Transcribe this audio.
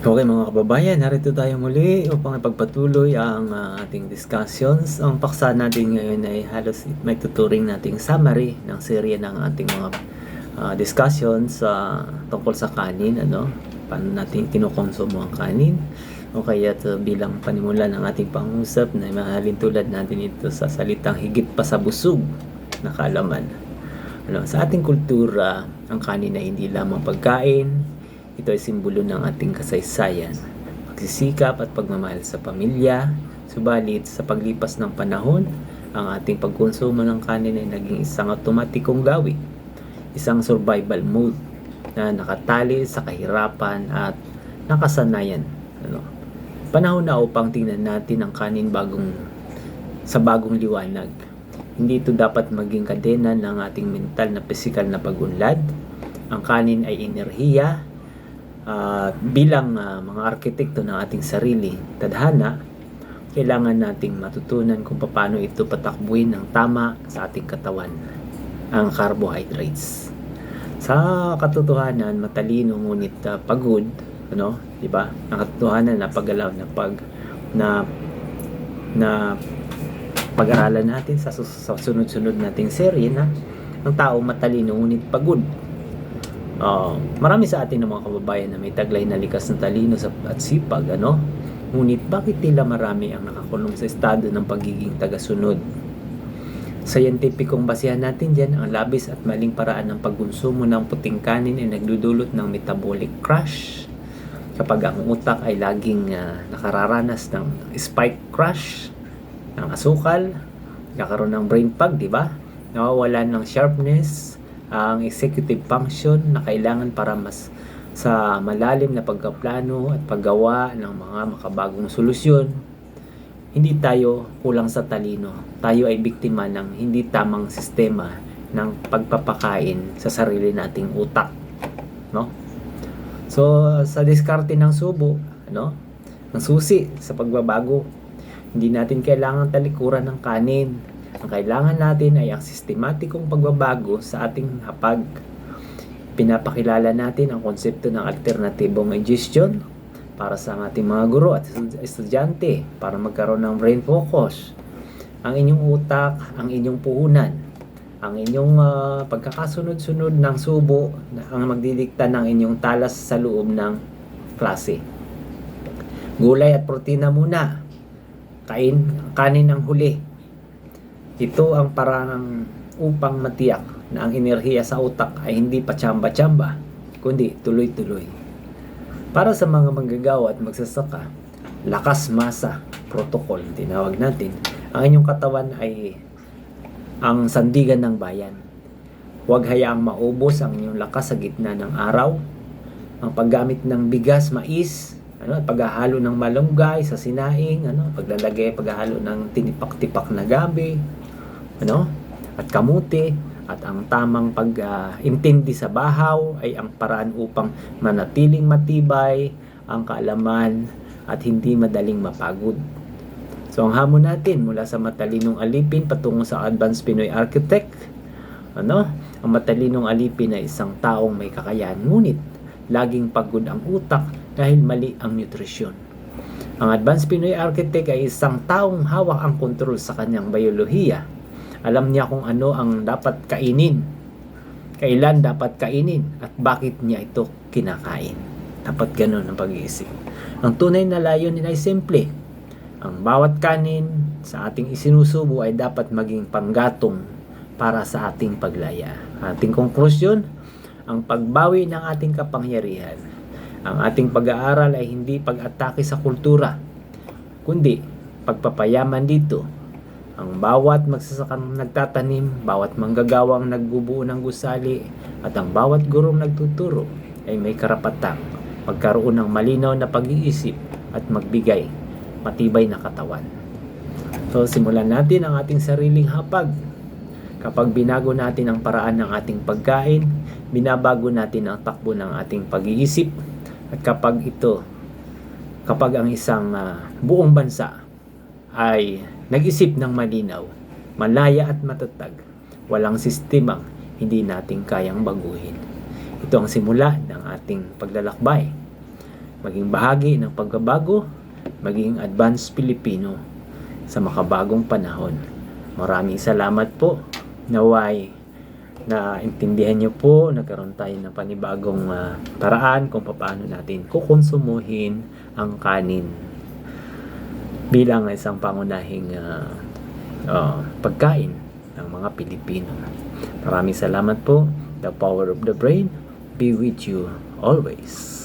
Okay mga kababayan, narito tayo muli upang ipagpatuloy ang ating discussions. Ang paksa natin ngayon ay halos may tuturing nating summary ng serye ng ating mga discussions tungkol sa kanin, paano natin kinukonsumo ang kanin. O kaya bilang panimula ng ating pangusap na mahalin tulad natin ito sa salitang higit pa sa busog na kaalaman. Sa ating kultura, ang kanin ay hindi lamang pagkain. Ito ay simbolo ng ating kasaysayan, pagsisikap at pagmamahal sa pamilya. Subalit sa paglipas ng panahon, ang ating pagkonsumo ng kanin ay naging isang otomatikong gawi, isang survival mode na nakatali sa kahirapan at nakasanayan. Panahon na upang tingnan natin ang kanin sa bagong liwanag. Hindi ito dapat maging kadena ng ating mental na pisikal na pagunlad. Ang kanin ay enerhiya. Bilang mga arkitekto ng ating sarili tadhana, kailangan nating matutunan kung paano ito patakbuhin ng tama sa ating katawan, ang carbohydrates. Sa katotohanan, matalino ngunit pagod, di ba? Ang katotohanan na paggalaw na pag-aralan natin sa sunod-sunod nating serye na ang tao matalino ngunit pagod. Marami sa atin ng mga kababayan na may taglay na likas na talino at sipag, ngunit bakit nila marami ang nakakulong sa estado ng pagiging tagasunod? Sa scientificong basihan natin dyan, ang labis at maling paraan ng pagkonsumo ng puting kanin ay nagdudulot ng metabolic crash. Kapag ang utak ay laging nakararanas ng spike crash ng asukal, nagkakaroon ng brain fog, di ba? Nawawalan ng sharpness ang executive function na kailangan para sa malalim na pagkaplano at paggawa ng mga makabagong solusyon. Hindi tayo kulang sa talino. Tayo ay biktima ng hindi tamang sistema ng pagpapakain sa sarili nating utak. So, sa diskarte ng subo, ng susi sa pagbabago, hindi natin kailangan talikuran ng kanin. Ang kailangan natin ay ang sistematikong pagbabago sa ating hapag. Pinapakilala natin ang konsepto ng alternatibong digestion para sa ating mga guro at estudyante para magkaroon ng brain focus. Ang inyong utak, ang inyong puhunan, ang inyong pagkakasunod-sunod ng subo ang magdidikta ng inyong talas sa loob ng klase. Gulay at protina muna. Kanin ang huli. Ito ang parang upang matiyak na ang enerhiya sa utak ay hindi pa tsamba-tsamba, kundi tuloy-tuloy. Para sa mga manggagawa at magsasaka, lakas masa protocol, tinawag natin, ang inyong katawan ay ang sandigan ng bayan. Huwag hayaang maubos ang inyong lakas sa gitna ng araw. Ang paggamit ng bigas, mais, paghahalo ng malunggay sa sinaing, paghahalo ng tinipak-tipak na gabi, at kamuti, at ang tamang pag-intindi sa bahaw ay ang paraan upang manatiling matibay ang kaalaman at hindi madaling mapagod. So ang hamon natin mula sa matalinong alipin patungo sa advanced Pinoy architect, ang matalinong alipin ay isang taong may kakayahan ngunit laging pagod ang utak dahil mali ang nutrisyon. Ang advanced Pinoy architect ay isang taong hawak ang kontrol sa kanyang biolohiya. Alam niya kung ano ang dapat kainin, kailan dapat kainin, at bakit niya ito kinakain. Dapat ganun ang pag-iisip. Ang tunay na layunin ay simple. Ang bawat kanin sa ating isinusubo ay dapat maging panggatong para sa ating paglaya. Ating konklusyon, ang pagbawi ng ating kapangyarihan. Ang ating pag-aaral ay hindi pag-atake sa kultura, kundi pagpapayaman dito. Ang bawat magsasakang nagtatanim, bawat manggagawang nagbubuo ng gusali, at ang bawat gurong nagtuturo ay may karapatang magkaroon ng malinaw na pag-iisip at magbigay matibay na katawan. So, simulan natin ang ating sariling hapag. Kapag binago natin ang paraan ng ating pagkain, binabago natin ang takbo ng ating pag-iisip. At kapag ang isang buong bansa ay nag-isip ng malinaw, malaya at matatag, walang sistemang hindi natin kayang baguhin. Ito ang simula ng ating paglalakbay. maging bahagi ng pagbabago, maging advanced Pilipino sa makabagong panahon. Maraming salamat po. Naway na intindihan niyo po, nagkaroon tayo ng panibagong paraan kung paano natin kukonsumuhin ang kanin bilang isang pangunahing pagkain ng mga Pilipino. Maraming salamat po. The power of the brain be with you always.